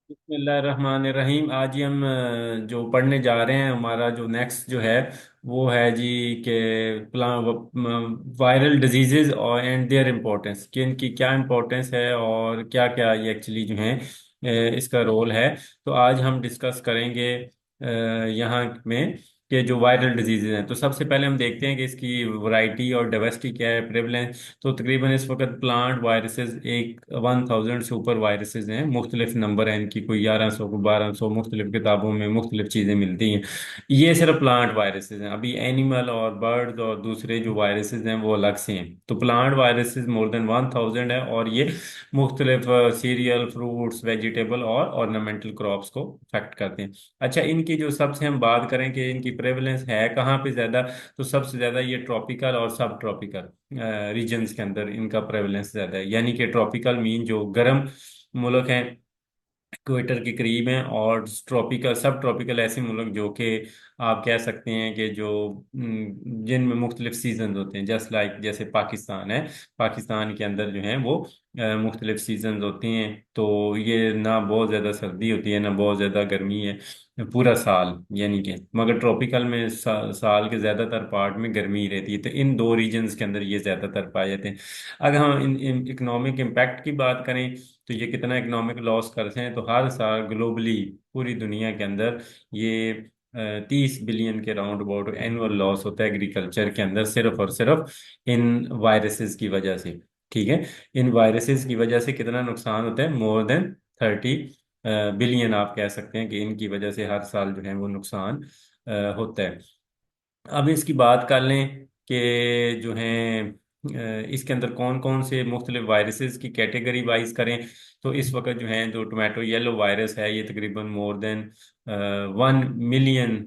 बिस्मिल्लाहिर्रहमानिर्रहीम। आज ही हम जो पढ़ने जा रहे हैं, हमारा जो नेक्स्ट जो है वो है जी के वायरल डिजीजेज और एंड देयर इम्पोर्टेंस, कि इनकी क्या इम्पोर्टेंस है और क्या क्या ये एक्चुअली जो है इसका रोल है। तो आज हम डिस्कस करेंगे यहाँ में कि जो वायरल डिजीजेज हैं। तो सबसे पहले हम देखते हैं कि इसकी वैरायटी और डाइवर्सिटी क्या है, प्रेवलेंस। तो तकरीबन इस वक्त प्लांट वायरसेस एक 1000 से ऊपर वायरसेस हैं। मुख्तलिफ नंबर हैं इनकी, कोई 1100 को 1200, मुख्तलिफ किताबों में मुख्तलिफ चीज़ें मिलती हैं। ये सिर्फ प्लांट वायरसेस हैं। अभी एनिमल और बर्ड्स और दूसरे जो वायरसेस हैं वो अलग से हैं। तो प्लांट वायरसेस मोर देन 1000 है, और ये मुख्तलिफ सीरियल, फ्रूट्स, वेजिटेबल और ऑर्नामेंटल क्रॉप्स को अफेक्ट करते हैं। अच्छा, इनकी जो सबसे हम बात करें कि इनकी प्रेवलेंस है कहाँ पे ज़्यादा, तो सबसे ज़्यादा ये ट्रॉपिकल और सब ट्रॉपिकल रीजन्स के अंदर इनका प्रेवलेंस ज़्यादा है। यानी कि ट्रॉपिकल मीन जो गर्म मुल्क हैं, इक्वेटर के करीब हैं, और ट्रॉपिकल सब ट्रॉपिकल ऐसे मुल्क जो कि आप कह सकते हैं कि जो जिनमें मुख्तलिफ सीजन होते हैं, जस्ट लाइक जैसे पाकिस्तान है। पाकिस्तान के अंदर जो है वो मुख्तलिफ सीजन होते हैं। तो ये ना बहुत ज़्यादा सर्दी होती है ना बहुत ज़्यादा गर्मी है पूरा साल, यानी कि। मगर ट्रॉपिकल में साल के ज़्यादातर पार्ट में गर्मी ही रहती है। तो इन दो रीजन्स के अंदर ये ज़्यादातर पाए जाते हैं। अगर हम इन इकोनॉमिक इम्पैक्ट की बात करें, तो ये कितना इकोनॉमिक लॉस करते हैं, तो हर साल ग्लोबली पूरी दुनिया के अंदर ये 30 बिलियन के राउंड अबाउट एनुअल लॉस होता है एग्रीकल्चर के अंदर, सिर्फ और सिर्फ इन वायरसेस की वजह से। ठीक है, इन वायरसेस की वजह से कितना नुकसान होता है, मोर देन 30 बिलियन आप कह सकते हैं कि इनकी वजह से हर साल जो है वो नुकसान होता है। अब इसकी बात कर लें कि जो है इसके अंदर कौन कौन से मुख्तलिफ वायरसेस की कैटेगरी वाइज करें, तो इस वक्त जो है जो टोमेटो येलो वायरस है, ये तकरीबन मोर देन 1 मिलियन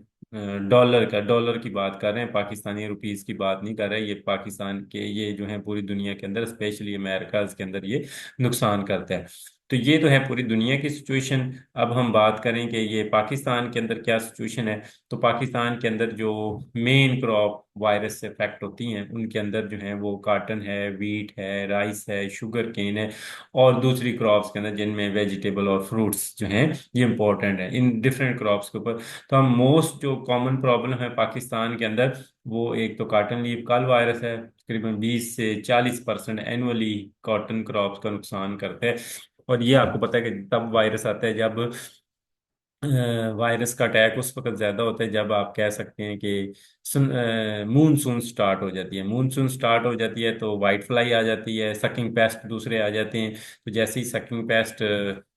डॉलर की बात कर रहे हैं, पाकिस्तानी रुपीस की बात नहीं कर रहे हैं। ये पाकिस्तान के, ये जो है पूरी दुनिया के अंदर, स्पेशली अमेरिका के अंदर ये नुकसान करता है। तो ये तो है पूरी दुनिया की सिचुएशन। अब हम बात करें कि ये पाकिस्तान के अंदर क्या सिचुएशन है। तो पाकिस्तान के अंदर जो मेन क्रॉप वायरस से अफेक्ट होती हैं, उनके अंदर जो है वो काटन है, वीट है, राइस है, शुगर केन है, और दूसरी क्रॉप्स के अंदर जिनमें वेजिटेबल और फ्रूट्स जो हैं ये इंपॉर्टेंट है इन डिफरेंट क्रॉप्स के ऊपर। तो हम मोस्ट जो कॉमन प्रॉब्लम है पाकिस्तान के अंदर, वो एक तो काटन लीफ कल वायरस है। तकरीबन 20 से 40% एनुअली कॉटन क्रॉप्स का नुकसान करता है। और ये आपको पता है कि तब वायरस आता है जब वायरस का अटैक उस वक्त ज्यादा होता है जब आप कह सकते हैं कि मूनसून स्टार्ट हो जाती है। मूनसून स्टार्ट हो जाती है तो वाइट फ्लाई आ जाती है, सकिंग पेस्ट दूसरे आ जाते हैं। तो जैसे ही sucking pest,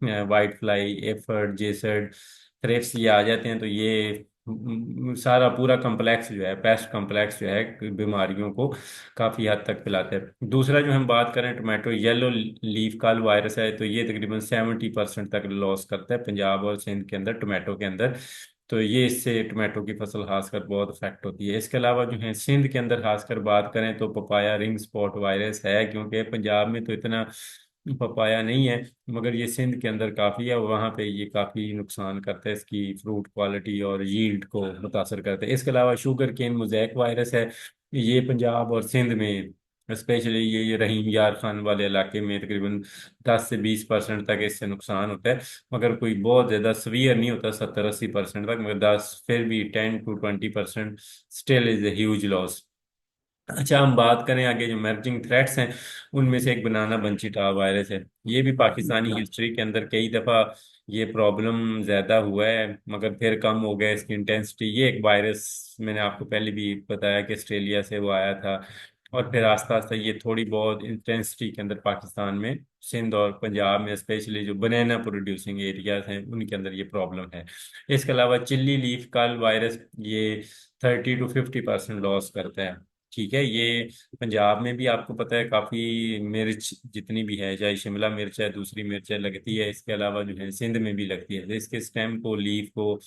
white fly, aphid, jassid, thrips, ये आ जाते हैं, तो ये सारा पूरा कम्प्लेक्स जो है, पेस्ट कम्प्लेक्स जो है, बीमारियों को काफ़ी हद तक फैलाता है। दूसरा जो हम बात करें, tomato yellow leaf curl virus है, तो ये तकरीबन 70% तक लॉस करता है पंजाब और सिंध के अंदर टोमेटो के अंदर। तो ये इससे टोमेटो की फसल खासकर बहुत अफेक्ट होती है। इसके अलावा जो है सिंध के अंदर खासकर बात करें तो पपाया रिंग स्पॉट वायरस है, क्योंकि पंजाब में तो इतना पपाया नहीं है, मगर ये सिंध के अंदर काफ़ी है, वहाँ पे ये काफ़ी नुकसान करता है, इसकी फ्रूट क्वालिटी और यील्ड को मुतासर करता है। इसके अलावा शुगर केन मोज़ेक वायरस है, ये पंजाब और सिंध में स्पेशली ये रहीम यार खान वाले इलाके में तकरीबन 10 से 20% तक इससे नुकसान होता है। मगर कोई बहुत ज़्यादा सवियर नहीं होता, 70-80% तक, मगर 10 फिर भी 10 to 20% still is a huge loss. अच्छा, हम बात करें आगे जो इमर्जिंग थ्रेट्स हैं, उनमें से एक बनाना बंशीटा वायरस है। ये भी पाकिस्तानी हिस्ट्री के अंदर कई दफ़ा ये प्रॉब्लम ज़्यादा हुआ है, मगर फिर कम हो गया इसकी इंटेंसिटी। ये एक वायरस मैंने आपको पहले भी बताया कि ऑस्ट्रेलिया से वो आया था, और फिर आस्ता आस्ता ये थोड़ी बहुत इंटेंसिटी के अंदर पाकिस्तान में, सिंध और पंजाब में स्पेशली जो बनाना प्रोड्यूसिंग एरियाज हैं उनके अंदर ये प्रॉब्लम है। इसके अलावा चिल्ली लीफ कल वायरस, ये 30 to 50% लॉस करता है। ठीक है, ये पंजाब में भी आपको पता है काफ़ी मिर्च जितनी भी है, चाहे शिमला मिर्च है, दूसरी मिर्च है, लगती है। इसके अलावा जो है सिंध में भी लगती है, तो इसके स्टेम को, लीफ को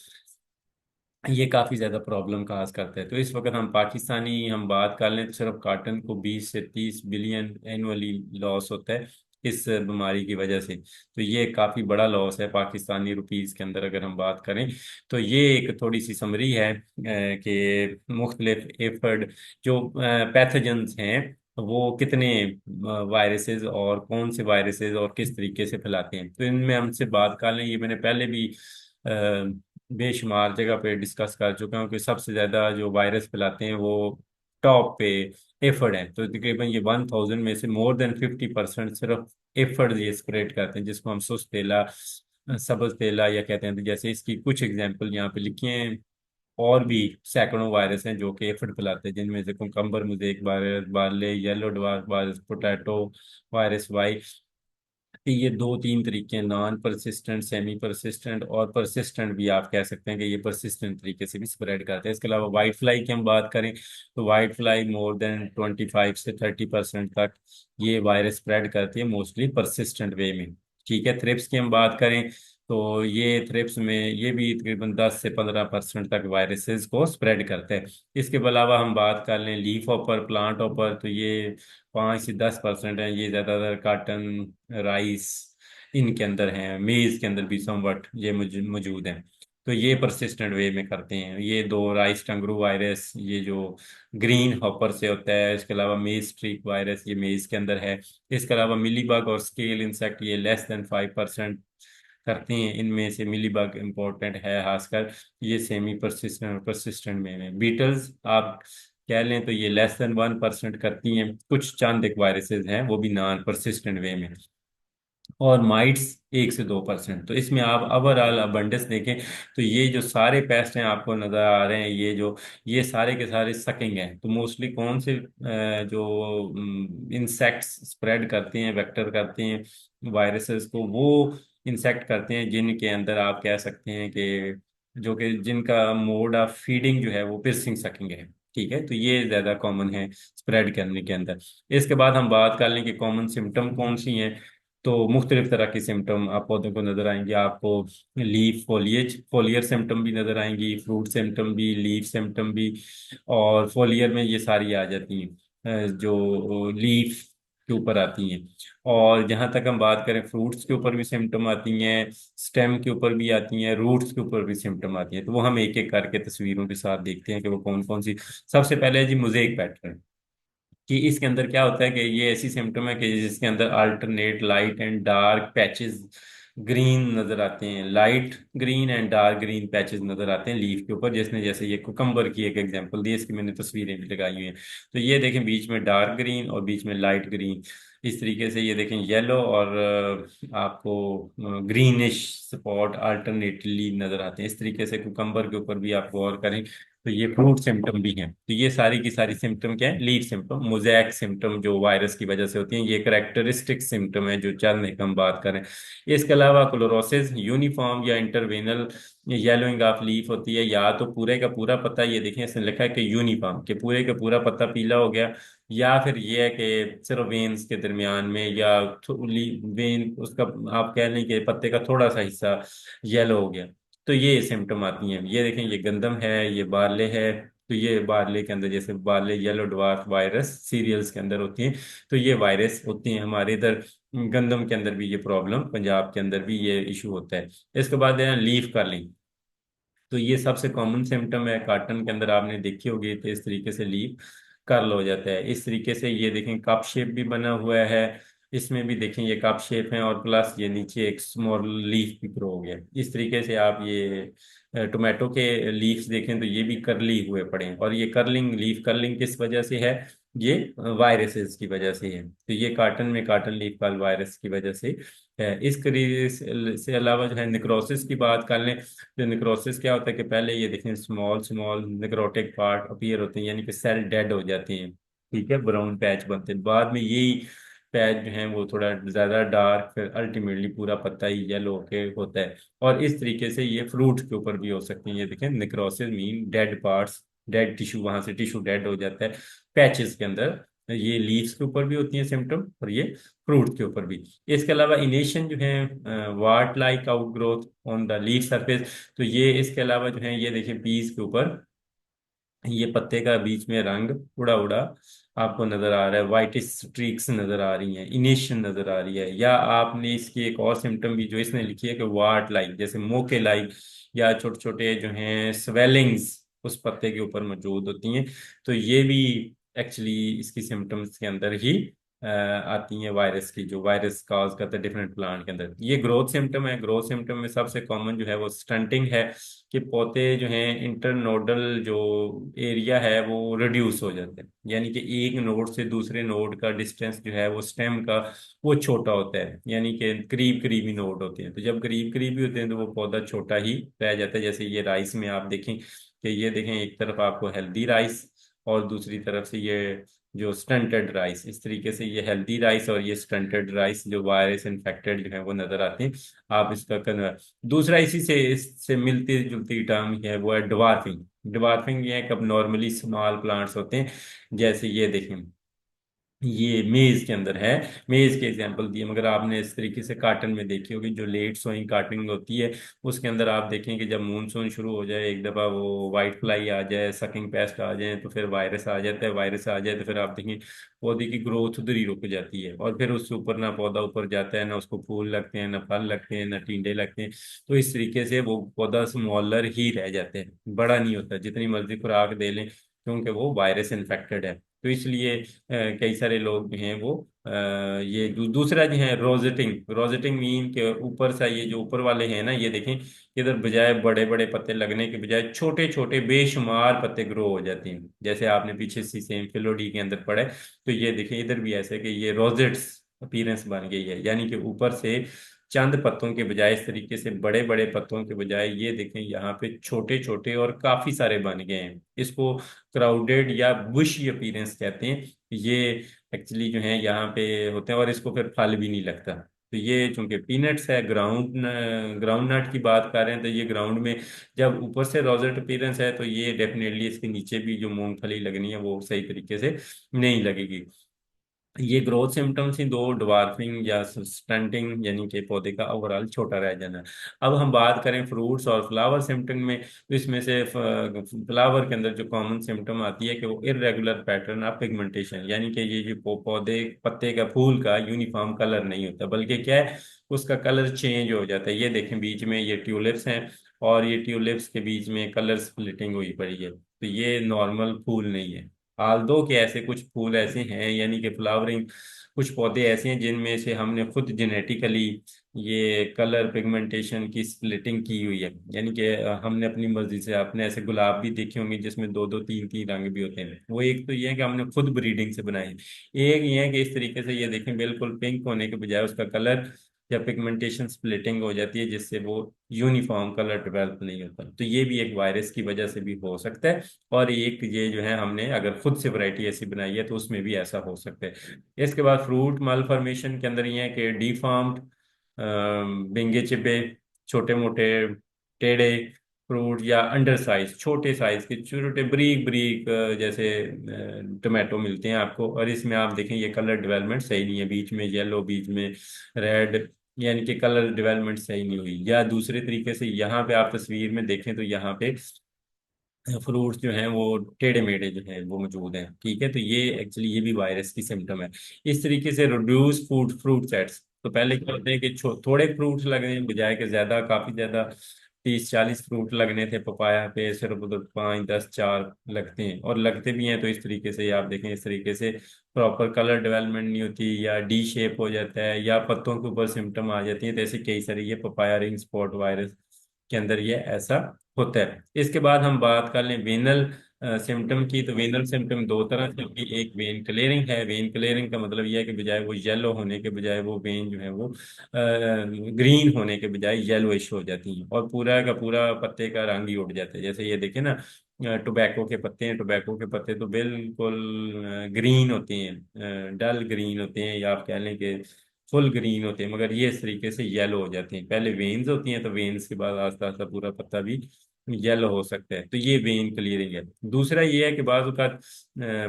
ये काफ़ी ज़्यादा प्रॉब्लम का आस करता है। तो इस वक्त हम बात कर लें तो सिर्फ काटन को 20 से 30 बिलियन एनुअली लॉस होता है इस बीमारी की वजह से। तो ये काफ़ी बड़ा लॉस है पाकिस्तानी रुपीस के अंदर अगर हम बात करें। तो ये एक थोड़ी सी समरी है कि मुख्तलिफ एफर्ड जो पैथोजेंस हैं वो कितने वायरसेस और कौन से वायरसेस और किस तरीके से फैलाते हैं। तो इनमें हमसे बात कर लें, ये मैंने पहले भी अ, बेशुमार जगह पे डिस्कस कर चुका हूँ कि सबसे ज्यादा जो वायरस फैलाते हैं वो टॉप पे एफर्ड है। तो तकरीबन ये 1000 में से मोर देन 50% सिर्फ एफर्ड ये स्प्रेड करते हैं, जिसको हम सुस्त तेला, सब्ज तेला या कहते हैं। तो जैसे इसकी कुछ एग्जांपल यहाँ पे लिखी हैं। और भी सैकड़ों वायरस हैं जो कि एफिड फैलाते हैं, जिनमें से cucumber mosaic virus, barley yellow dwarf virus, potato virus Y. ये दो तीन तरीके हैं, नॉन परसिस्टेंट, सेमी परसिस्टेंट और परसिस्टेंट भी आप कह सकते हैं कि ये परसिस्टेंट तरीके से भी स्प्रेड करते हैं। इसके अलावा वाइट फ्लाई की हम बात करें तो वाइट फ्लाई मोर देन 25 से 30% तक ये वायरस स्प्रेड करती है, मोस्टली परसिस्टेंट वे में। ठीक है, थ्रिप्स की हम बात करें तो ये थ्रिप्स में ये भी तकरीबन 10 से 15% तक वायरसेस को स्प्रेड करते हैं। इसके अलावा हम बात कर लें लीफ हॉपर, प्लांट हॉपर, तो ये 5 से 10% है। ये ज्यादातर काटन, राइस इनके अंदर हैं, मेज के अंदर भी समवट ये मौजूद हैं। तो ये परसिस्टेंट वे में करते हैं। ये दो, राइस टंगरू वायरस ये जो ग्रीन हॉपर से होता है। इसके अलावा मेज स्ट्रीक वायरस ये मेज के अंदर है। इसके अलावा मिलीबग और स्केल इंसेक्ट ये लेस देन 5% करते हैं। इनमें से मिलीबग इम्पोर्टेंट है खासकर, ये सेमी परसिस्टेंट और परसिस्टेंट में बीटल्स आप कह लें तो ये लेस देन 1% करती हैं। कुछ चंद एक वायरसेस हैं वो भी नॉन परसिस्टेंट वे में। और माइट्स 1 से 2%। तो इसमें आप ओवरऑल अबंडेंस देखें तो ये जो सारे पेस्ट हैं आपको नजर आ रहे हैं, ये सारे के सारे सकिंग हैं। तो मोस्टली कौन से जो इंसेक्ट्स स्प्रेड करते हैं, वेक्टर करते हैं वायरसेस को, वो इंसेक्ट करते हैं जिनके अंदर आप कह सकते हैं कि जो कि जिनका मोड ऑफ फीडिंग जो है वो पिर्सिंग सकिंग है। ठीक है, तो ये ज्यादा कॉमन है स्प्रेड करने के अंदर। इसके बाद हम बात कर लें कि कॉमन सिम्टम कौन सी हैं। तो मुख्तलिफ तरह की सिम्टम आप पौधों को नजर आएंगे आपको। लीफ फोलिएज, फोलियर सिम्टम भी नजर आएंगी, फ्रूट सिम्टम भी, लीफ सिम्टम भी। और फोलियर में ये सारी आ जाती हैं जो लीफ के ऊपर आती हैं। और जहां तक हम बात करें फ्रूट्स के ऊपर भी सिम्टम आती हैं, स्टेम के ऊपर भी आती हैं, रूट्स के ऊपर भी सिम्टम आती हैं। तो वो हम एक एक करके तस्वीरों के साथ देखते हैं कि वो कौन कौन सी। सबसे पहले है जी मोज़ेक पैटर्न, कि इसके अंदर क्या होता है कि ये ऐसी सिम्टम है कि जिसके अंदर alternate light and dark patches green नजर आते हैं, light green and dark green patches नजर आते हैं लीफ के ऊपर। जिसने जैसे ये कुकम्बर की एक एग्जांपल दी, इसकी मैंने तस्वीरें भी लगाई हुई हैं। तो ये देखें बीच में डार्क ग्रीन और बीच में लाइट ग्रीन, इस तरीके से ये देखें येलो और आपको ग्रीनिश स्पॉट अल्टरनेटली नजर आते हैं। इस तरीके से कुकम्बर के ऊपर भी आप गौर करें तो ये फ्रूट सिम्टम भी हैं। तो ये सारी की सारी सिम्टम क्या है, लीड सिम्टम। मोज़ेक सिम्टम जो वायरस की वजह से होती हैं, ये करेक्टरिस्टिक सिम्टम है जो चंद एक हम बात करें। इसके अलावा क्लोरोसिस, यूनिफॉर्म या इंटरवेनल येलोइंग ऑफ लीफ होती है। या तो पूरे का पूरा पत्ता, ये देखें इसने लिखा है कि यूनिफॉर्म के पूरे का पूरा पत्ता पीला हो गया, या फिर ये है कि सिर्फ वेन्स के दरमियान में या वेन उसका आप कह लें कि पत्ते का थोड़ा सा हिस्सा येलो हो गया। तो ये सिम्टम आती हैं। ये देखें ये गंदम है, ये बार्ले है। तो ये बार्ले के अंदर जैसे barley yellow dwarf virus cereals के अंदर होती हैं। तो ये वायरस होती हैं हमारे इधर। गंदम के अंदर भी ये प्रॉब्लम, पंजाब के अंदर भी ये इशू होता है। इसके बाद है लीफ कर्लिंग। तो ये सबसे कॉमन सिम्टम है, कॉटन के अंदर आपने देखी होगी। तो इस तरीके से लीफ कर्ल हो जाता है। इस तरीके से ये देखें कप शेप भी बना हुआ है, इसमें भी देखें ये कप शेप है और प्लस ये नीचे एक स्मॉल लीफ भी ग्रो हो गया। इस तरीके से आप ये टोमेटो के लीव्स देखें तो ये भी करली हुए पड़े हैं। और ये कर्लिंग, लीफ कर्लिंग किस वजह से है, ये वायरसेस की वजह से है। तो ये कॉटन में कॉटन लीफ कर्ल वायरस की वजह से है। इस से अलावा जो है निक्रोसिस की बात कर लें तो निक्रोसिस क्या होता है कि पहले ये देखें small small necrotic part appear होते हैं, यानी कि सेल डेड हो जाते हैं। ठीक है, ब्राउन पैच बनते हैं। बाद में यही पैच जो है वो थोड़ा ज्यादा डार्क, फिर अल्टीमेटली पूरा पत्ता ही येलो होके होता है। और इस तरीके से ये फ्रूट के ऊपर भी हो सकती है। ये देखें necrosis mean dead parts, dead tissue, वहां से टिश्यू डेड हो जाता है पैचेस के अंदर। ये लीव्स के ऊपर भी होती हैं सिम्टम, और ये फ्रूट के ऊपर भी। इसके अलावा इनेशन जो है ward like outgrowth on the leaf surface. तो ये इसके अलावा जो है ये देखिए पीस के ऊपर ये पत्ते का बीच में रंग उड़ा उड़ा आपको नजर आ रहा है, वाइटिश स्ट्रीक्स नजर आ रही हैं, इनेशन नजर आ रही है। या आपने इसकी एक और सिम्टम भी जो इसने लिखी है कि वार्ट लाइक, जैसे मोके लाइक, या छोटे छोटे जो हैं स्वेलिंग्स उस पत्ते के ऊपर मौजूद होती हैं। तो ये भी एक्चुअली इसकी सिम्टम्स के अंदर ही आती हैं, वायरस की, जो वायरस कॉज करता है डिफरेंट प्लांट के अंदर। ये ग्रोथ सिम्टम है। ग्रोथ सिम्टम में सबसे कॉमन जो है वो स्टंटिंग है, कि पौधे जो हैं इंटरनोडल जो एरिया है वो रिड्यूस हो जाते हैं, यानी कि एक नोड से दूसरे नोड का डिस्टेंस जो है वो स्टेम का वो छोटा होता है, यानी कि करीब करीबी नोड होते हैं। तो जब करीब करीबी होते हैं तो वो पौधा छोटा ही रह जाता है। जैसे ये राइस में आप देखें कि ये देखें, एक तरफ आपको हेल्दी राइस और दूसरी तरफ से ये जो स्टंटेड राइस, इस तरीके से ये हेल्दी राइस और ये स्टंटेड राइस जो वायरस इन्फेक्टेड जो है वो नजर आते हैं। आप इसका दूसरा इसी से इससे मिलती जुलती टर्म है वो है ड्वार्फिंग। ड्वार्फिंग ये है कब नॉर्मली स्मॉल प्लांट्स होते हैं, जैसे ये देखें, ये मेज के अंदर है। मेज के एग्जांपल दिए, मगर आपने इस तरीके से कार्टन में देखी होगी जो लेट सोइंग कार्टनिंग होती है, उसके अंदर आप देखें कि जब मूनसून शुरू हो जाए, एक दफ़ा वो वाइट फ्लाई आ जाए, सकिंग पेस्ट आ जाए, तो फिर वायरस आ जाता है। वायरस आ जाए तो फिर आप देखें पौधे की ग्रोथ उधर ही रुक जाती है, और फिर उससे ऊपर ना पौधा ऊपर जाता है, ना उसको फूल लगते हैं, ना फल लगते हैं, ना टींडे लगते हैं। तो इस तरीके से वो पौधा स्मॉलर ही रह जाते हैं, बड़ा नहीं होता जितनी मर्जी खुराक दे लें, क्योंकि वो वायरस इन्फेक्टेड है। तो इसलिए कई सारे लोग जो हैं वो ये दूसरा जो है रोजेटिंग। रोजेटिंग मीन के ऊपर से ये जो ऊपर वाले हैं ना, ये देखें कि इधर बजाय बड़े बड़े पत्ते लगने के बजाय छोटे छोटे बेशुमार पत्ते ग्रो हो जाते हैं, जैसे आपने पीछे सी सेम फिलोडी के अंदर पढ़ा है। तो ये देखें इधर भी ऐसे कि ये रोजेट्स अपीयरेंस बन गई है, यानी कि ऊपर से चंद पत्तों के बजाय, इस तरीके से बड़े बड़े पत्तों के बजाय ये देखें यहाँ पे छोटे छोटे और काफी सारे बन गए हैं। इसको क्राउडेड या बुशी अपीयरेंस कहते हैं। ये एक्चुअली जो है यहाँ पे होते हैं, और इसको फिर फल भी नहीं लगता। तो ये चूंकि पीनट्स है, ग्राउंड नट की बात कर रहे हैं, तो ये ग्राउंड में जब ऊपर से रोजेट अपीयरेंस है, तो ये डेफिनेटली इसके नीचे भी जो मूंगफली लगनी है वो सही तरीके से नहीं लगेगी। ये ग्रोथ सिम्टम्स ही दो, ड्वार्फिंग या स्टंटिंग, यानी कि पौधे का ओवरऑल छोटा रह जाना। अब हम बात करें फ्रूट्स और फ्लावर सिम्टम में, तो इसमें से फ्लावर के अंदर जो कॉमन सिम्टम आती है कि वो इरेगुलर पैटर्न ऑफ पिगमेंटेशन, यानी कि ये जो पौधे पत्ते का फूल का यूनिफॉर्म कलर नहीं होता, बल्कि क्या है, उसका कलर चेंज हो जाता है। ये देखें बीच में ये ट्यूलिप्स हैं, और ये ट्यूलिप्स के बीच में कलर स्प्लिटिंग हुई पड़ी है, तो ये नॉर्मल फूल नहीं है। आल्दो के ऐसे कुछ फूल ऐसे हैं, यानी कि फ्लावरिंग कुछ पौधे ऐसे हैं जिनमें से हमने खुद जेनेटिकली ये कलर पिगमेंटेशन की स्प्लिटिंग की हुई है, यानी कि हमने अपनी मर्जी से, आपने ऐसे गुलाब भी देखे होंगे जिसमें दो दो तीन तीन रंग भी होते हैं। वो एक तो ये है कि हमने खुद ब्रीडिंग से बनाए हैं। एक ये है कि इस तरीके से ये देखें बिल्कुल पिंक होने के बजाय उसका कलर या पिगमेंटेशन स्प्लिटिंग हो जाती है, जिससे वो यूनिफॉर्म कलर डेवलप नहीं होता। तो ये भी एक वायरस की वजह से भी हो सकता है। और एक ये जो है हमने अगर खुद से वैरायटी ऐसी बनाई है तो उसमें भी ऐसा हो सकता है। इसके बाद फ्रूट मालफॉर्मेशन के अंदर ये है कि डिफॉर्म्ड, बिंगे चिब्बे, छोटे मोटे टेढ़े फ्रूट, या अंडर साइज, छोटे साइज के छोटे ब्रीक ब्रीक, जैसे टोमेटो मिलते हैं आपको, और इसमें आप देखें ये कलर डेवलपमेंट सही नहीं है, बीच में येलो, बीच में रेड, यानी कि कलर डेवलपमेंट सही नहीं हुई। या दूसरे तरीके से यहाँ पे आप तस्वीर में देखें तो यहाँ पे फ्रूट्स जो हैं वो टेढ़े मेढ़े जो हैं वो मौजूद हैं। ठीक है, तो ये एक्चुअली ये भी वायरस की सिम्टम है। इस तरीके से रिड्यूस फूड फ्रूट सेट्स, तो पहले क्या होते हैं कि थोड़े फ्रूट्स लगने बजाय के ज्यादा, काफी ज्यादा 30-40 फ्रूट लगने थे पपाया पे, सिर्फ उधर 5-10-4 लगते हैं, और लगते भी हैं तो इस तरीके से आप देखें, इस तरीके से प्रॉपर कलर डेवलपमेंट नहीं होती, या डी शेप हो जाता है, या पत्तों के ऊपर सिम्टम आ जाती हैं। तो ऐसे कई सारे ये पपाया रिंग स्पॉट वायरस के अंदर ये ऐसा होता है। इसके बाद हम बात कर लें वेनल सिम्टम की, तो वेनल सिम्टम दो तरह से होगी। एक वेन क्लियरिंग है। वेन क्लियरिंग का मतलब यह है कि बजाय वो येलो होने के बजाय वो वेन जो है वो ग्रीन होने के बजाय येलोइश हो जाती हैं, और पूरा का पूरा पत्ते का रंग ही उड़ जाता है। जैसे ये देखें ना, टोबैको के पत्ते हैं, टोबैको के पत्ते तो बिल्कुल ग्रीन होते हैं, डल ग्रीन होते हैं, या आप कह लें कि फुल ग्रीन होते हैं, मगर ये इस तरीके से येलो हो जाते हैं। पहले वेन्स होती हैं, तो वेन्स के बाद आस्ता आस्ता पूरा पत्ता भी येलो हो सकता है। तो ये वेन क्लियरिंग है। दूसरा ये है कि बाज़ औक़ात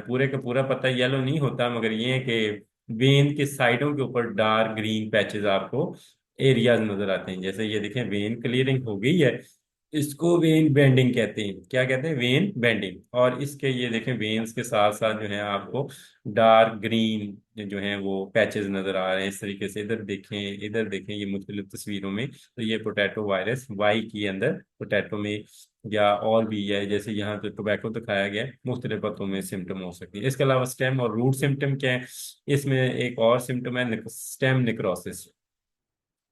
पूरे का पूरा पत्ता येलो नहीं होता, मगर ये है कि वेन के साइडों के ऊपर डार्क ग्रीन पैचेस आपको एरियाज नजर आते हैं। जैसे ये देखें वेन क्लियरिंग हो गई है, इसको वेन बेंडिंग कहते हैं। क्या कहते हैं? When bending. और इसके ये देखें, वेन्स के साथ साथ जो है आपको डार्क ग्रीन जो है वो पैचेस नजर आ रहे हैं इस तरीके से। इधर देखें, इधर देखें, ये मुख्तलिफ तस्वीरों में। तो ये पोटैटो वायरस वाई के अंदर पोटैटो में, या और भी है, जैसे यहाँ पे टोबैको दिखाया गया है, मुख्तलिफ पत्तों में सिम्टम हो सकती है। इसके अलावा स्टेम और रूट सिम्टम क्या है? इसमें एक और सिम्टम है स्टेम निक्रोसिस।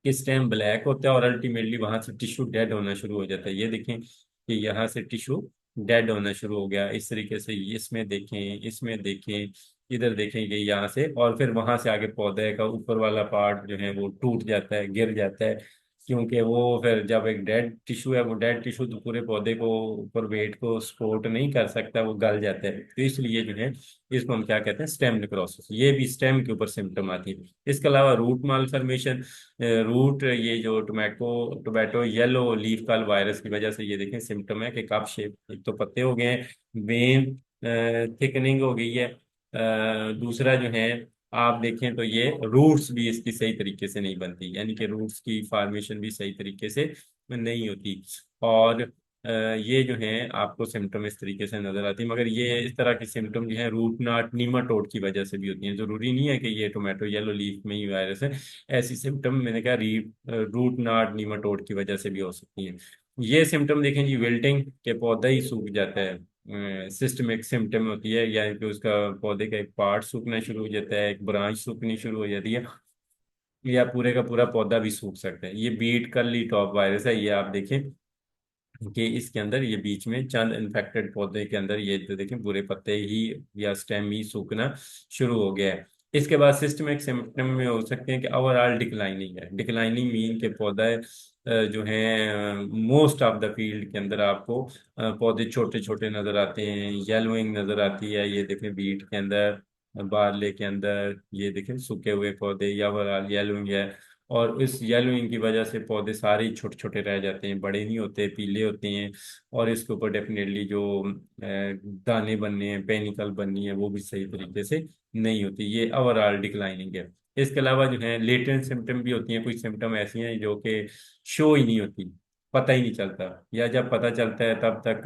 कि स्टेम ब्लैक होता है और अल्टीमेटली वहां से टिश्यू डेड होना शुरू हो जाता है। ये देखें कि यहाँ से टिश्यू डेड होना शुरू हो गया इस तरीके से। इसमें देखें, इसमें देखें, इधर देखेंगे यहाँ से, और फिर वहां से आगे पौधे का ऊपर वाला पार्ट जो है वो टूट जाता है, गिर जाता है। क्योंकि वो फिर जब एक डेड टिश्यू है, वो डेड टिश्यू तो पूरे पौधे को ऊपर वेट को सपोर्ट नहीं कर सकता, वो गल जाता है। तो इसलिए जो है इसको हम क्या कहते हैं? Stem necrosis. ये भी स्टेम के ऊपर सिम्टम आती है। इसके अलावा रूट मालफॉर्मेशन, रूट, ये जो tomato yellow leaf curl virus की वजह से ये देखें सिम्टम है कि कप शेप, एक तो पत्ते हो गए हैं, वेन थिकनिंग हो गई है। दूसरा जो है आप देखें तो ये रूट्स भी इसकी सही तरीके से नहीं बनती, यानी कि रूट्स की फॉर्मेशन भी सही तरीके से नहीं होती। और ये जो है आपको सिम्टम इस तरीके से नजर आती है। मगर ये इस तरह के सिम्टम जो है रूट नाट नीमाटोड की वजह से भी होती हैं। जरूरी नहीं है कि ये टोमेटो येलो लीफ में ही वायरस है। ऐसी सिम्टम मैंने कहा रूट नाट नीमाटोड की वजह से भी हो सकती हैं। ये सिम्टम देखें जी, विल्टिंग के पौधा ही सूख जाता है, सिस्टमिक सिम्टम होती है, यानी कि उसका पौधे का एक पार्ट सूखना शुरू हो जाता है, एक ब्रांच सूखनी शुरू हो जाती है, या पूरे का पूरा पौधा भी सूख सकता है। ये बीट कर्ली टॉप वायरस है। ये आप देखें कि इसके अंदर ये बीच में चंद इन्फेक्टेड पौधे के अंदर ये जो देखें पूरे पत्ते ही या स्टेम ही सूखना शुरू हो गया है। इसके बाद सिस्टमिक सिम्टम में हो सकते हैं कि ओवरऑल डिक्लाइनिंग है। डिक्लाइनिंग मीन के पौधा जो है मोस्ट ऑफ द फील्ड के अंदर आपको पौधे छोटे छोटे नजर आते हैं, येलोइंग नजर आती है। ये देखें बीट के अंदर, बारले के अंदर, ये देखें सूखे हुए पौधे या ओवरऑल येलोइंग है। और इस येलोइंग की वजह से पौधे सारे ही छोटे छोटे रह जाते हैं, बड़े नहीं होते, पीले होते हैं। और इसके ऊपर डेफिनेटली जो दाने बनने हैं, पेनिकल बननी है, वो भी सही तरीके से नहीं होती। ये ओवरऑल डिक्लाइनिंग है। इसके अलावा जो है लेटेंट सिम्टम भी होती हैं। कुछ सिम्टम ऐसी हैं जो कि शो ही नहीं होती, पता ही नहीं चलता, या जब पता चलता है तब तक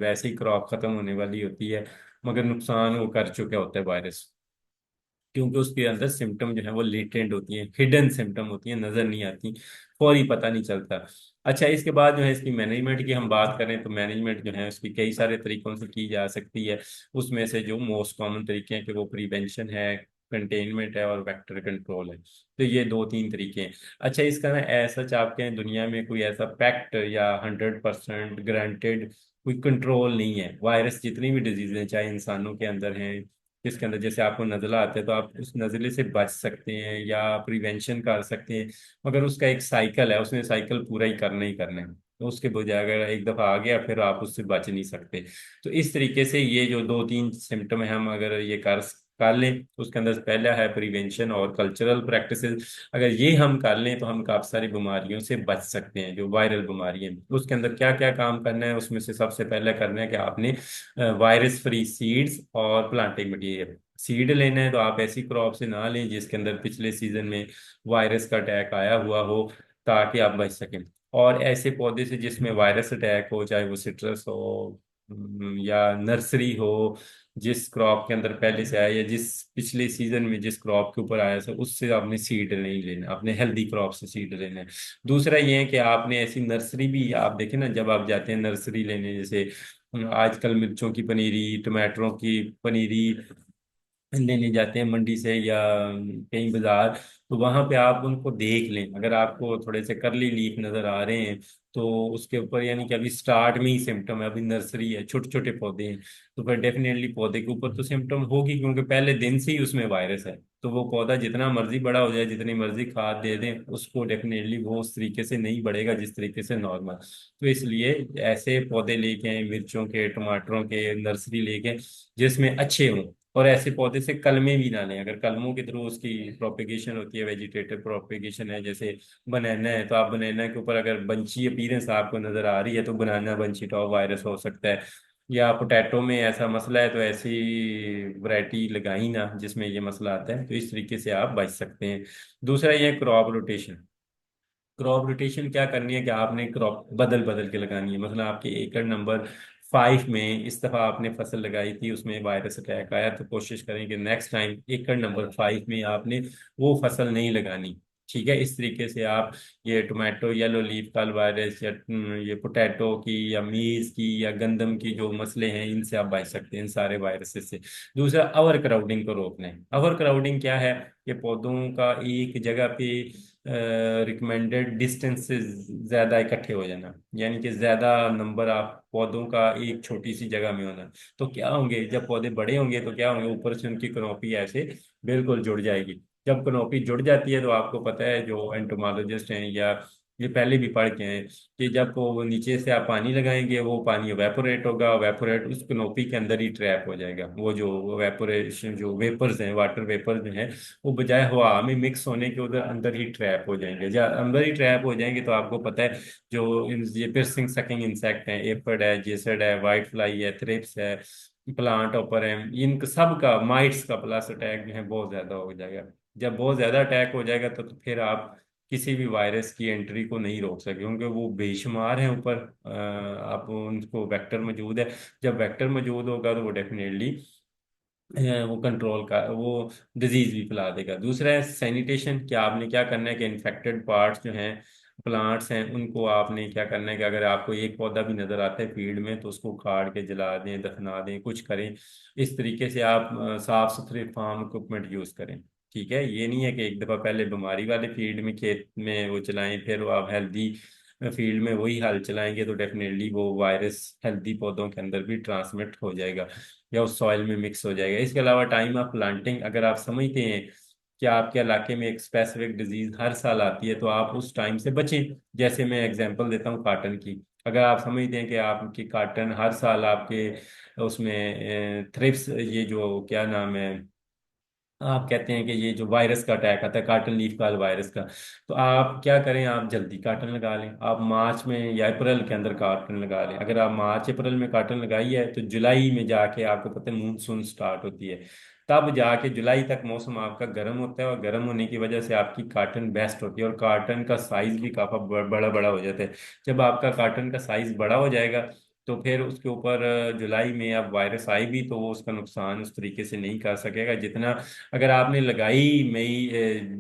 वैसे ही क्रॉप खत्म होने वाली होती है, मगर नुकसान वो कर चुका होता है वायरस। क्योंकि उसके अंदर सिम्टम जो है वो लेटेंट होती हैं, हिडन सिम्टम होती हैं, नजर नहीं आती, फौरी पता नहीं चलता। अच्छा, इसके बाद जो है इसकी मैनेजमेंट की हम बात करें तो मैनेजमेंट जो है उसकी कई सारे तरीकों से की जा सकती है। उसमें से जो मोस्ट कॉमन तरीके हैं कि वो प्रिवेंशन है, कंटेनमेंट है और वेक्टर कंट्रोल है। तो ये दो तीन तरीके हैं। अच्छा, इसका ना ऐसा आपके हैं दुनिया में कोई ऐसा फैक्ट या 100% ग्रांटेड कोई कंट्रोल नहीं है। वायरस जितनी भी डिजीज हैं, चाहे इंसानों के अंदर हैं, जिसके अंदर जैसे आपको नजला आता है तो आप उस नजले से बच सकते हैं या प्रिवेंशन कर सकते हैं। मगर उसका एक साइकिल है, उसने साइकिल पूरा ही करना है। तो उसके बजाय अगर एक दफा आ गया फिर आप उससे बच नहीं सकते। तो इस तरीके से ये जो दो तीन सिम्टम है, हम अगर ये कर लें, उसके अंदर पहला है प्रिवेंशन और कल्चरल प्रैक्टिसेस। अगर ये हम कर लें तो हम काफी सारी बीमारियों से बच सकते हैं, जो वायरल बीमारियां हैं। उसके अंदर क्या क्या काम करना है, उसमें से सबसे पहले करना है कि आपने वायरस फ्री सीड्स और प्लांटिंग मटीरियल। सीड लेना है तो आप ऐसी क्रॉप से ना लें जिसके अंदर पिछले सीजन में वायरस का अटैक आया हुआ हो, ताकि आप बच सकें। और ऐसे पौधे से जिसमें वायरस अटैक हो, चाहे वो सिट्रस हो या नर्सरी हो, जिस क्रॉप के अंदर पहले से आया या जिस पिछले सीजन में जिस क्रॉप के ऊपर आया था, उससे आपने सीड नहीं लेना, आपने हेल्दी क्रॉप से सीड लेना है। दूसरा ये है कि आपने ऐसी नर्सरी भी, आप देखें ना, जब आप जाते हैं नर्सरी लेने, जैसे आजकल मिर्चों की पनीरी, टमाटरों की पनीरी लेने जाते हैं मंडी से या कहीं बाजार, तो वहां पे आप उनको देख लें। अगर आपको थोड़े से करली लीफ नजर आ रहे हैं तो उसके ऊपर, यानी कि अभी स्टार्ट में ही सिम्टम है, अभी नर्सरी है, छोटे छोटे पौधे हैं, तो फिर डेफिनेटली पौधे के ऊपर तो सिम्टम होगी, क्योंकि पहले दिन से ही उसमें वायरस है। तो वो पौधा जितना मर्जी बड़ा हो जाए, जितनी मर्जी खाद दे दें उसको, डेफिनेटली वो उस तरीके से नहीं बढ़ेगा जिस तरीके से नॉर्मल। तो इसलिए ऐसे पौधे लेके आए, मिर्चों के, टमाटरों के, नर्सरी लेके जिसमें अच्छे हों। और ऐसे पौधे से कलमें भी ना लें। अगर कलमों के थ्रू उसकी प्रोपेगेशन होती है, वेजिटेटिव प्रोपेगेशन है, जैसे बनाना है, तो आप बनाना के ऊपर अगर बंची अपीयरेंस आपको नजर आ रही है तो बनाना बंची टॉप वायरस हो सकता है। या पोटैटो में ऐसा मसला है तो ऐसी वैरायटी लगाई ना जिसमें ये मसला आता है। तो इस तरीके से आप बच सकते हैं। दूसरा ये क्रॉप रोटेशन। क्रॉप रोटेशन क्या करनी है कि आपने क्रॉप बदल बदल के लगानी है। मतलब आपके एकड़ नंबर 5 में इस दफा आपने फसल लगाई थी, उसमें वायरस अटैक आया, तो कोशिश करें कि नेक्स्ट टाइम एकड़ नंबर 5 में आपने वो फसल नहीं लगानी। ठीक है, इस तरीके से आप ये tomato yellow leaf curl virus या ये पोटैटो की या मीज की या गंदम की जो मसले हैं, इनसे आप बच सकते हैं, इन सारे वायरसेस से। दूसरा, ओवर क्राउडिंग को रोकना है। ओवर क्राउडिंग क्या है? कि पौधों का एक जगह पे रिकमेंडेड डिस्टेंस से ज्यादा इकट्ठे हो जाना, यानी कि ज्यादा नंबर आप पौधों का एक छोटी सी जगह में होना। तो क्या होंगे, जब पौधे बड़े होंगे तो क्या होंगे, ऊपर से उनकी कनोपी ऐसे बिल्कुल जुड़ जाएगी। जब कनोपी जुड़ जाती है तो आपको पता है, जो एंटोमोलॉजिस्ट हैं या ये पहले भी पढ़ के हैं, कि जब वो नीचे से आप पानी लगाएंगे, वो पानी वेपोरेट होगा, वेपोरेट उस कनोपी के अंदर ही ट्रैप हो जाएगा। वो जो वेपोरेशन जो वेपर्स हैं, वाटर वेपर्स जो हैं, वो बजाय हवा में मिक्स होने के उधर अंदर ही ट्रैप हो जाएंगे। जब अंदर ही ट्रैप हो जाएंगे तो आपको पता है, जो ये पिर्सिंग सकिंग इंसेक्ट हैं, एफिड है, जेसड है, वाइट फ्लाई है, थ्रिप्स है, प्लांट ऑपर है, इन सब का, माइट्स का प्लस अटैक जो है बहुत ज्यादा हो जाएगा। जब बहुत ज्यादा अटैक हो जाएगा तो फिर आप किसी भी वायरस की एंट्री को नहीं रोक सके, क्योंकि वो बेशुमार हैं ऊपर। आप उनको वेक्टर मौजूद है। जब वेक्टर मौजूद होगा तो वो डेफिनेटली वो कंट्रोल का वो डिजीज भी फैला देगा। दूसरा है सैनिटेशन। क्या आपने क्या करना है कि इन्फेक्टेड पार्ट्स जो हैं, प्लांट्स हैं, उनको आपने क्या करना है कि अगर आपको एक पौधा भी नजर आता है फील्ड में तो उसको उखाड़ के जला दें, दफना दें, कुछ करें। इस तरीके से आप साफ सुथरे फार्म इक्विपमेंट यूज करें। ठीक है, ये नहीं है कि एक दफा पहले बीमारी वाले फील्ड में खेत में वो चलाएं, फिर वो आप हेल्दी फील्ड में वही हल चलाएंगे तो डेफिनेटली वो वायरस हेल्दी पौधों के अंदर भी ट्रांसमिट हो जाएगा या उस सॉइल में मिक्स हो जाएगा। इसके अलावा टाइम ऑफ प्लांटिंग, अगर आप समझते हैं कि आपके इलाके में एक स्पेसिफिक डिजीज हर साल आती है तो आप उस टाइम से बचें। जैसे मैं एग्जांपल देता हूँ काटन की। अगर आप समझते हैं कि आपकी काटन हर साल आपके उसमें थ्रिप्स, ये जो क्या नाम है, आप कहते हैं कि ये जो वायरस का अटैक आता है, कार्टन लीफ काल वायरस का, तो आप क्या करें, आप जल्दी कार्टन लगा लें। आप मार्च में या अप्रैल के अंदर कार्टन लगा लें। अगर आप मार्च अप्रैल में कार्टन लगाई है तो जुलाई में जाके आपको पता है मूनसून स्टार्ट होती है, तब जाके जुलाई तक मौसम आपका गर्म होता है, और गर्म होने की वजह से आपकी कार्टन बेस्ट होती है और कार्टन का साइज भी काफी बड़ा बड़ा हो जाता है। जब आपका कार्टन का साइज बड़ा हो जाएगा तो फिर उसके ऊपर जुलाई में अब वायरस आई भी तो वो उसका नुकसान उस तरीके से नहीं कर सकेगा जितना अगर आपने लगाई मई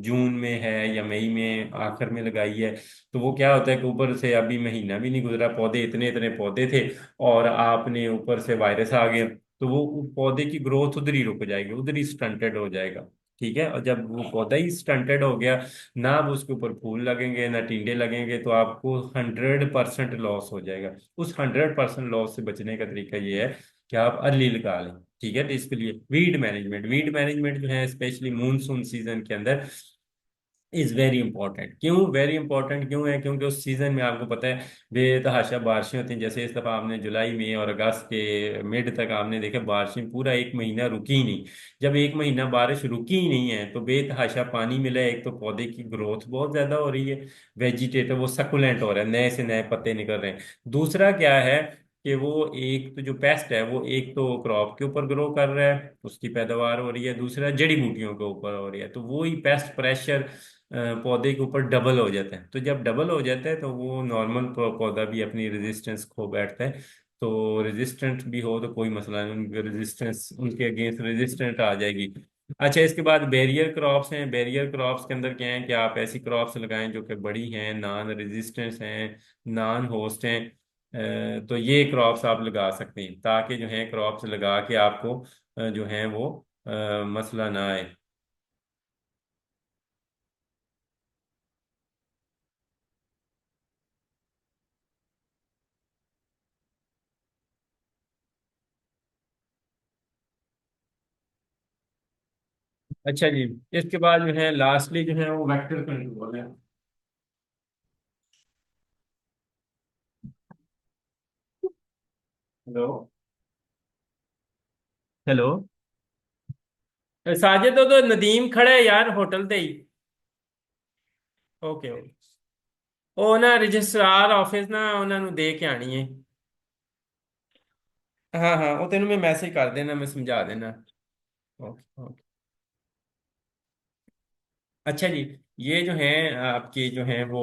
जून में है या मई में आखिर में लगाई है। तो वो क्या होता है कि ऊपर से अभी महीना भी नहीं गुजरा, पौधे इतने इतने पौधे थे और आपने ऊपर से वायरस आ गया, तो वो पौधे की ग्रोथ उधर ही रुक जाएगी, उधर ही स्टंटेड हो जाएगा। ठीक है, और जब वो पौधा ही स्टंटेड हो गया, ना अब उसके ऊपर फूल लगेंगे ना टिंडे लगेंगे, तो आपको 100% लॉस हो जाएगा। उस 100% लॉस से बचने का तरीका ये है कि आप अर्ली लगा लें। ठीक है, तो इसके लिए वीड मैनेजमेंट जो है स्पेशली मूनसून सीजन के अंदर इज वेरी इंपॉर्टेंट। क्यों वेरी इंपॉर्टेंट क्यों है? क्योंकि उस सीजन में आपको पता है बेतहाशा बारिशें होती हैं। जैसे इस दफा आपने जुलाई में और अगस्त के मिड तक आपने देखा बारिशें पूरा एक महीना रुकी ही नहीं। जब एक महीना बारिश रुकी ही नहीं है तो बेतहाशा पानी मिला है, एक तो पौधे की ग्रोथ बहुत ज्यादा हो रही है, वेजिटेटिव वो सकुलेंट हो रहा है, नए से नए पत्ते निकल रहे हैं। दूसरा क्या है कि वो एक तो जो पेस्ट है वो एक तो क्रॉप के ऊपर ग्रो कर रहा है, उसकी पैदावार हो रही है, दूसरा जड़ी बूटियों के ऊपर हो रही है, तो वो ही पेस्ट प्रेशर पौधे के ऊपर डबल हो जाता है। तो जब डबल हो जाता है तो वो नॉर्मल पौधा भी अपनी रेजिस्टेंस खो बैठता है। तो रेजिस्टेंट भी हो तो कोई मसला नहीं, उनके रेजिस्टेंस उनके अगेंस्ट रेजिस्टेंट आ जाएगी। अच्छा, इसके बाद बैरियर क्रॉप्स हैं। बैरियर क्रॉप्स के अंदर क्या है कि आप ऐसी क्रॉप्स लगाएं जो कि बड़ी हैं, नॉन रेजिस्टेंस हैं, नॉन होस्ट हैं। तो ये क्रॉप्स आप लगा सकते हैं ताकि जो है क्रॉप्स लगा के आपको जो है वो मसला ना आए। अच्छा जी, इसके बाद जो है लास्टली जो है वो वेक्टर कंट्रोल है। हेलो। हेलो। साजिद तो नदीम खड़ा है यार होटल ते ही। Okay okay. ਉਹ ਨਾ ਰਜਿਸਟਰਾਰ ਆਫਿਸ ਨਾ ਉਹਨਾਂ ਨੂੰ ਦੇ ਕੇ ਆਣੀ ਹੈ। हाँ हाँ, वो तेनों मैं मैसेज कर देना, मैं समझा देना। Okay okay. अच्छा जी, ये जो है आपकी जो है वो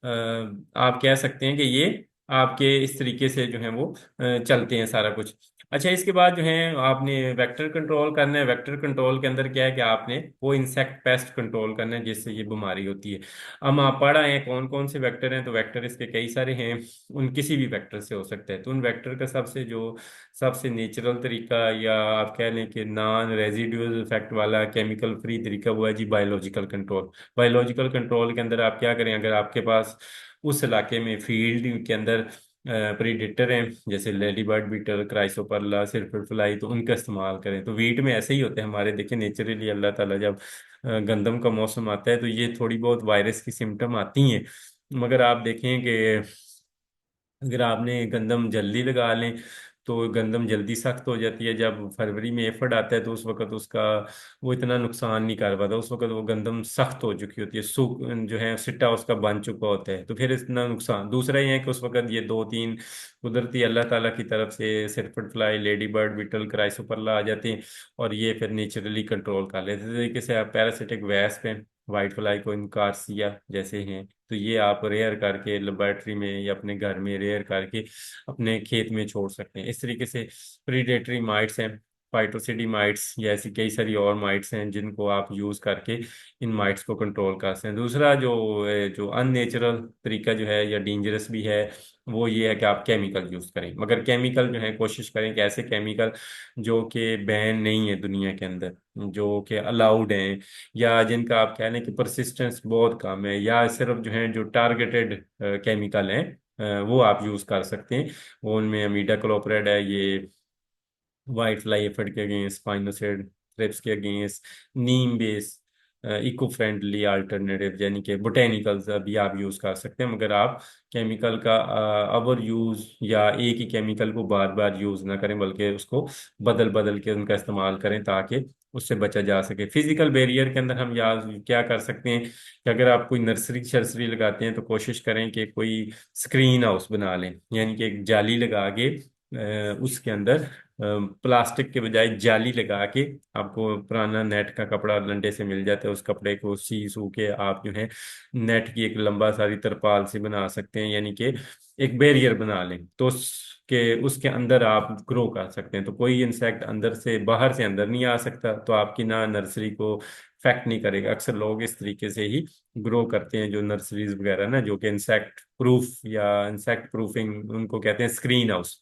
आप कह सकते हैं कि ये आपके इस तरीके से जो है वो चलते हैं सारा कुछ। अच्छा, इसके बाद जो है आपने वेक्टर कंट्रोल करना है। वेक्टर कंट्रोल के अंदर क्या है कि आपने वो इंसेक्ट पेस्ट कंट्रोल करना है जिससे ये बीमारी होती है। अब आप पढ़ आए हैं कौन कौन से वेक्टर हैं, तो वेक्टर इसके कई सारे हैं। उन किसी भी वेक्टर से हो सकता है। तो उन वेक्टर का सबसे नेचुरल तरीका, या आप कह लें कि नॉन रेजिडुअल इफेक्ट वाला केमिकल फ्री तरीका, वो है जी बायोलॉजिकल कंट्रोल। बायोलॉजिकल कंट्रोल के अंदर आप क्या करें, अगर आपके पास उस इलाके में फील्ड के अंदर प्रीडेटर हैं जैसे lady bird beetle, Chrysoperla, syrphid fly, तो उनका इस्तेमाल करें। तो वीट में ऐसे ही होते हैं हमारे, देखिए नेचुरली अल्लाह ताला जब गंदम का मौसम आता है तो ये थोड़ी बहुत वायरस की सिम्टम आती हैं। मगर आप देखें कि अगर आपने गंदम जल्दी लगा लें तो गंदम जल्दी सख्त हो जाती है। जब फरवरी में एफड आता है तो उस वक्त उसका वो इतना नुकसान नहीं कर पाता। उस वक्त वो गंदम सख्त हो चुकी होती है, सूख जो है सिट्टा उसका बन चुका होता है, तो फिर इतना नुकसान। दूसरा ये है कि उस वक्त ये दो तीन कुदरती अल्लाह ताला की तरफ से syrphid fly, lady bird beetle, Chrysoperla आ जाते हैं और ये फिर नेचुरली कंट्रोल कर लेते हैं। इस तरीके से आप पैरासिटिक वैस्प हैं, वाइट फ्लाई को इनकारसिया जैसे हैं, तो ये आप रेयर करके लेबोरेटरी में या अपने घर में रेयर करके अपने खेत में छोड़ सकते हैं। इस तरीके से प्रीडेटरी माइट्स हैं, फाइटोसिडी माइट्स, या ऐसी कई सारी और माइट्स हैं जिनको आप यूज करके इन माइट्स को कंट्रोल कर सकते हैं। दूसरा जो अननेचुरल तरीका जो है या डेंजरस भी है, वो ये है कि आप केमिकल यूज करें। मगर केमिकल जो है कोशिश करें कि ऐसे केमिकल जो कि बैन नहीं है दुनिया के अंदर, जो कि अलाउड हैं, या जिनका आप कह लें कि परसिस्टेंस बहुत कम है, या सिर्फ जो है जो टारगेटेड केमिकल हैं वो आप यूज कर सकते हैं। वो उनमें अमीडा क्लोप्रिड है, ये वाइट फ्लाई एफिड के अगेंस्ट, स्पाइनोसाइड थ्रिप्स के अगेंस्ट, नीम बेस इको फ्रेंडली अल्टरनेटिव यानी कि बोटेनिकल्स अभी आप यूज कर सकते हैं। मगर आप केमिकल का ओवर यूज या एक ही केमिकल को बार बार यूज ना करें, बल्कि उसको बदल बदल के उनका इस्तेमाल करें ताकि उससे बचा जा सके। फिजिकल बैरियर के अंदर हम याद क्या कर सकते हैं कि अगर आप कोई नर्सरी शर्सरी लगाते हैं तो कोशिश करें कि कोई स्क्रीन हाउस बना लें, यानी कि एक जाली लगा के उसके अंदर प्लास्टिक के बजाय जाली लगा के, आपको पुराना नेट का कपड़ा डंडे से मिल जाता है, उस कपड़े को सी सू के आप जो है नेट की एक लंबा सारी तरपाल से बना सकते हैं, यानी कि एक बैरियर बना लें। तो उसके अंदर आप ग्रो कर सकते हैं, तो कोई इंसेक्ट अंदर से बाहर से अंदर नहीं आ सकता, तो आपकी ना नर्सरी को इफेक्ट नहीं करेगा। अक्सर लोग इस तरीके से ही ग्रो करते हैं, जो नर्सरीज वगैरह ना, जो कि इंसेक्ट प्रूफ या इंसेक्ट प्रूफिंग उनको कहते हैं, स्क्रीन हाउस।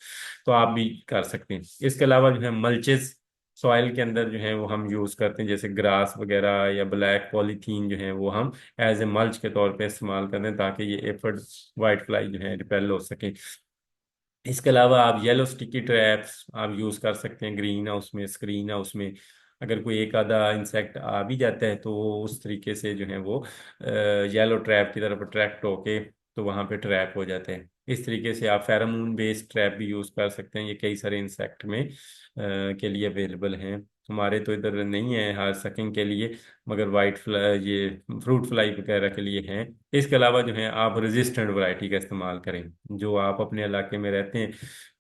तो आप भी कर सकते हैं। इसके अलावा जो है मल्चेस सॉइल के अंदर जो है वो हम यूज करते हैं, जैसे ग्रास वगैरह या ब्लैक पॉलीथीन जो है वो हम एज ए मल्च के तौर पे इस्तेमाल करते हैं ताकि ये एफिड वाइट फ्लाई जो है रिपेल हो सके। इसके अलावा आप येलो स्टिकी ट्रैप्स आप यूज कर सकते हैं ग्रीन हाउस में, स्क्रीन हाउस में। अगर कोई एक आधा इंसेक्ट आ भी जाता है तो वो उस तरीके से जो है वो येलो ट्रैप की तरफ अट्रैक्ट होके तो वहां पे ट्रैप हो जाते हैं। इस तरीके से आप फेरोमोन बेस्ड ट्रैप भी यूज कर सकते हैं। ये कई सारे इंसेक्ट में के लिए अवेलेबल हैं। हमारे तो इधर नहीं है हार सकिंग के लिए, मगर वाइट फ्लाई, ये फ्रूट फ्लाई वगैरह के लिए हैं। इसके अलावा जो है आप रेजिस्टेंट वैरायटी का इस्तेमाल करें। जो आप अपने इलाके में रहते हैं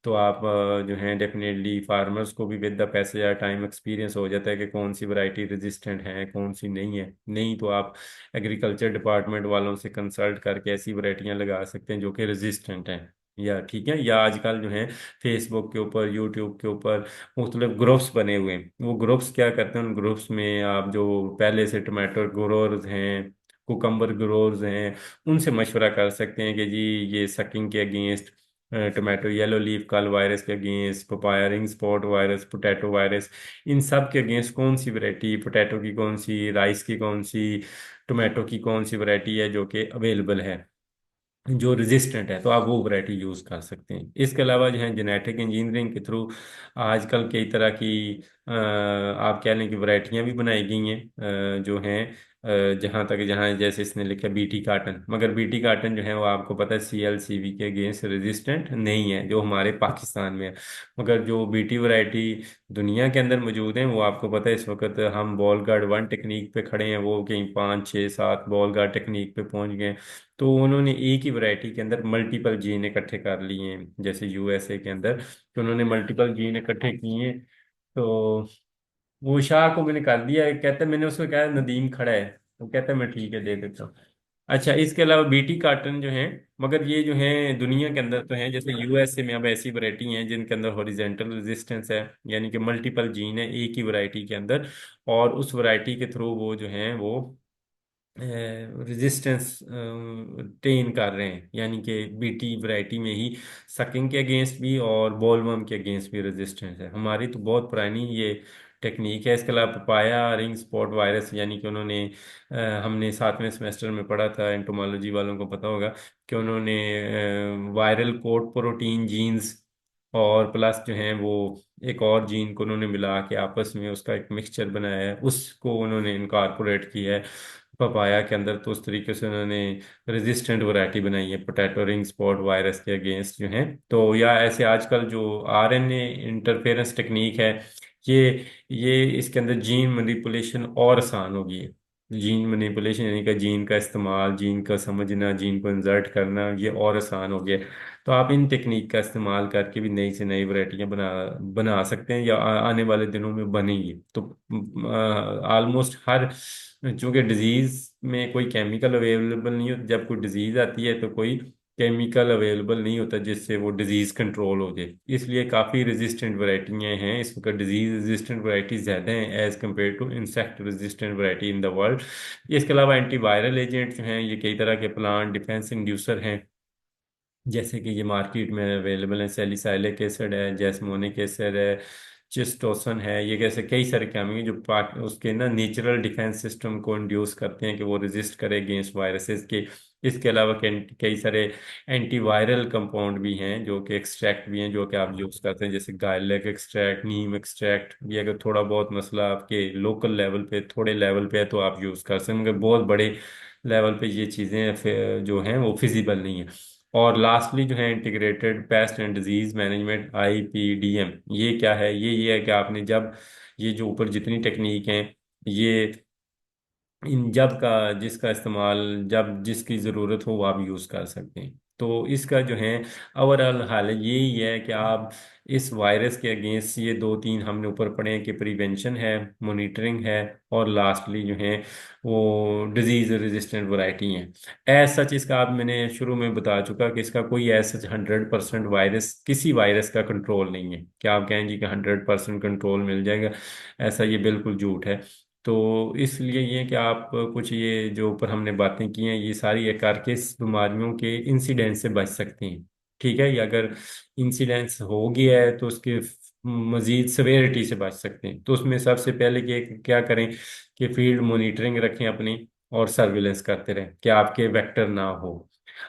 तो आप जो है डेफिनेटली फार्मर्स को भी विद द पैसेज या टाइम एक्सपीरियंस हो जाता है कि कौन सी वैरायटी रेजिस्टेंट है कौन सी नहीं है। नहीं तो आप एग्रीकल्चर डिपार्टमेंट वालों से कंसल्ट करके ऐसी वैरायटियां लगा सकते हैं जो कि रेजिस्टेंट हैं। या ठीक है, या आजकल जो है फेसबुक के ऊपर, यूट्यूब के ऊपर मुख्तलिफ ग्रुप्स बने हुए हैं। वो ग्रुप्स क्या करते हैं, उन ग्रुप्स में आप जो पहले से टमाटो ग्रोअर्स हैं, कुकम्बर ग्रोअर्स हैं, उनसे मशवरा कर सकते हैं कि जी ये सकिंग के against, tomato yellow leaf curl virus के against, papaya ring spot virus, potato virus, इन सब के अगेंस्ट कौन सी वैरायटी, पोटैटो की कौन सी, राइस की कौन सी, टोमेटो की कौन सी वैरायटी है जो कि अवेलेबल है, जो रेजिस्टेंट है, तो आप वो वैरायटी यूज कर सकते हैं। इसके अलावा जो है जेनेटिक इंजीनियरिंग के थ्रू आजकल कई तरह की आप कह लें कि वैरायटियां भी बनाई गई हैं जो हैं जहाँ तक, जहाँ जैसे इसने लिखा बीटी काटन, मगर बीटी काटन जो है वो आपको पता है CLCV के अगेंस्ट रेजिस्टेंट नहीं है जो हमारे पाकिस्तान में है। मगर जो बीटी वैरायटी दुनिया के अंदर मौजूद है वो आपको पता है, इस वक्त हम बॉल गार्ड 1 टेक्निक पे खड़े हैं, वो कहीं 5 6 7 बॉल गार्ड टेक्निक पे पहुंच गए। तो उन्होंने एक ही वैरायटी के अंदर मल्टीपल जीन इकट्ठे कर लिए हैं, जैसे USA के अंदर तो उन्होंने मल्टीपल जीन इकट्ठे किए हैं। तो वो शाह को मैंने कर दिया, कहता है, मैंने उसको कहा नदीम खड़ा है, तो कहता है मैं ठीक है दे देता हूँ। अच्छा, इसके अलावा बीटी कार्टन जो है, मगर ये जो है दुनिया के अंदर तो है, जैसे यूएसए में अब ऐसी वैरायटी हैं जिनके अंदर हॉरिजेंटल रेजिस्टेंस है, यानी कि मल्टीपल जीन है एक ही वैरायटी के अंदर, और उस वैरायटी के थ्रू वो जो है वो रेजिस्टेंस टेन कर रहे हैं, यानी कि बीटी वैरायटी में ही सकिंग के अगेंस्ट भी और बॉलवर्म के अगेंस्ट भी रेजिस्टेंस है। हमारी तो बहुत पुरानी ये टेक्निक है। इसके अलावा पपाया रिंग स्पॉट वायरस, यानी कि उन्होंने हमने 7वें सेमेस्टर में पढ़ा था, एंटोमोलॉजी वालों को पता होगा कि उन्होंने वायरल कोड प्रोटीन जीन्स और प्लस जो है वो एक और जीन को उन्होंने मिला के आपस में उसका एक मिक्सचर बनाया है, उसको उन्होंने इनकारपोरेट किया है पपाया के अंदर। तो उस तरीके से उन्होंने रेजिस्टेंट वैरायटी बनाई है पोटैटो रिंग स्पॉट वायरस के अगेंस्ट जो है। तो या ऐसे आजकल जो आरएनए इंटरफेरेंस टेक्निक है, ये ये इसके अंदर जीन मैनिपुलेशन और आसान हो गई है। जीन मैनिपुलेशन यानी कि जीन का इस्तेमाल, जीन का समझना, जीन को इंसर्ट करना, ये और आसान हो गया। तो आप इन टेक्निक का इस्तेमाल करके भी नई से नई वैरायटियां बना बना सकते हैं, या आने वाले दिनों में बनेंगी। तो ऑलमोस्ट हर, चूंकि डिजीज में कोई केमिकल अवेलेबल नहीं होता, जब कोई डिजीज आती है तो कोई केमिकल अवेलेबल नहीं होता जिससे वो डिजीज कंट्रोल हो जाए, इसलिए काफ़ी रेजिस्टेंट वैरायटियाँ हैं इस वक्त। डिजीज रेजिस्टेंट वैरायटी ज़्यादा हैं as compare to insect resistant variety in the world. इसके अलावा एंटीवायरल एजेंट्स हैं, ये कई तरह के प्लांट डिफेंस इंड्यूसर हैं, जैसे कि ये मार्केट में अवेलेबल है। सैलिसाइलिक एसिड है, जैस्मोनिक एसिड है, चिस्टोसन है, ये कैसे कई सारे केमिकल जो पार्ट उसके ना नेचुरल डिफेंस सिस्टम को इंड्यूस करते हैं कि वो रेजिस्ट करे अगेंस्ट वायरसेस के। इसके अलावा कई सारे एंटीवायरल कंपाउंड भी हैं जो कि एक्सट्रैक्ट भी हैं जो कि आप यूज़ करते हैं, जैसे गार्लिक एक्सट्रैक्ट, नीम एक्सट्रैक्ट। ये अगर थोड़ा बहुत मसला आपके लोकल लेवल पे, थोड़े लेवल पे है तो आप यूज़ कर सकते हैं, मगर बहुत बड़े लेवल पे ये चीज़ें जो हैं वो फिजिबल नहीं है। और लास्टली जो है integrated pest and disease management, IPDM, ये क्या है? ये है कि आपने जब ये जो ऊपर जितनी टेक्निक हैं, ये इन जब का जिसका इस्तेमाल जब जिसकी ज़रूरत हो वो आप यूज़ कर सकते हैं। तो इसका जो है ओवरऑल हाल यही है कि आप इस वायरस के अगेंस्ट ये दो तीन हमने ऊपर पढ़े हैं कि प्रिवेंशन है, मॉनिटरिंग है, और लास्टली जो है वो डिजीज रेजिस्टेंट वैरायटी हैं। एज सच इसका आप मैंने शुरू में बता चुका कि इसका कोई एज सच 100% वायरस, किसी वायरस का कंट्रोल नहीं है। क्या आप कहें जी कि 100% कंट्रोल मिल जाएगा? ऐसा ये बिल्कुल झूठ है। तो इसलिए ये कि आप कुछ ये जो ऊपर हमने बातें की हैं ये सारी ये करके इस बीमारियों के इंसिडेंस से बच सकते हैं। ठीक है, या अगर इंसिडेंस हो गया है तो उसके मजीद सवेरिटी से बच सकते हैं। तो उसमें सबसे पहले क्या करें कि फील्ड मॉनिटरिंग रखें अपनी, और सर्विलेंस करते रहें कि आपके वेक्टर ना हो।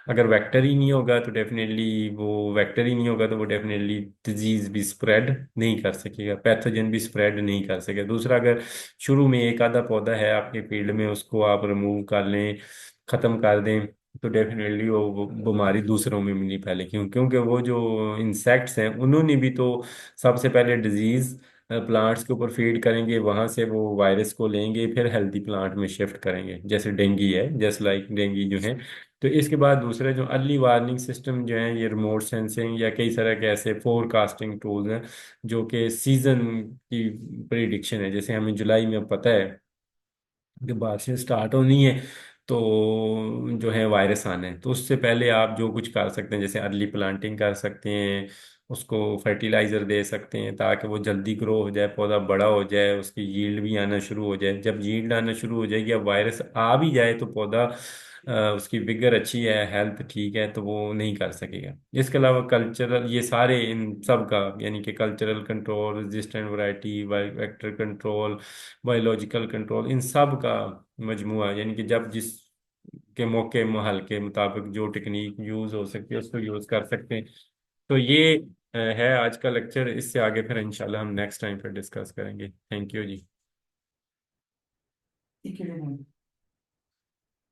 अगर वेक्टर ही नहीं होगा तो डेफिनेटली वो वेक्टर ही नहीं होगा तो वो डेफिनेटली डिजीज भी स्प्रेड नहीं कर सकेगा, पैथोजन भी स्प्रेड नहीं कर सकेगा। दूसरा, अगर शुरू में एक आधा पौधा है आपके फील्ड में, उसको आप रिमूव कर लें, खत्म कर दें, तो डेफिनेटली वो बीमारी दूसरों में भी नहीं फैलेगी। क्योंकि वो जो इंसेक्ट्स हैं उन्होंने भी तो सबसे पहले डिजीज प्लांट्स के ऊपर फीड करेंगे, वहां से वो वायरस को लेंगे, फिर हेल्दी प्लांट में शिफ्ट करेंगे, जैसे डेंगू है, जैसे लाइक डेंगू जो है। तो इसके बाद दूसरे जो अर्ली वार्निंग सिस्टम जो है, ये रिमोट सेंसिंग या कई तरह के ऐसे फोरकास्टिंग टूल्स हैं जो कि सीजन की प्रिडिक्शन है। जैसे हमें जुलाई में अब पता है कि बारिशें स्टार्ट होनी है, तो जो है वायरस आने हैं, तो उससे पहले आप जो कुछ कर सकते हैं, जैसे अर्ली प्लांटिंग कर सकते हैं, उसको फर्टिलाइजर दे सकते हैं ताकि वो जल्दी ग्रो हो जाए, पौधा बड़ा हो जाए, उसकी यील्ड भी आना शुरू हो जाए। जब यील्ड आना शुरू हो जाएगी, अब वायरस आ भी जाए तो पौधा उसकी विगर अच्छी है, हेल्थ ठीक है, तो वो नहीं कर सकेगा। इसके अलावा कल्चरल, ये सारे इन सब का यानी कि cultural control, resistant variety, vector control, biological control, इन सब का मजमुआ, यानी कि जब जिस के मौके महल के मुताबिक जो टेक्निक यूज हो सकती है उसको यूज कर सकते हैं। तो ये है आज का लेक्चर। इससे आगे फिर इंशाल्लाह हम नेक्स्ट टाइम फिर डिस्कस करेंगे। Thank you ji.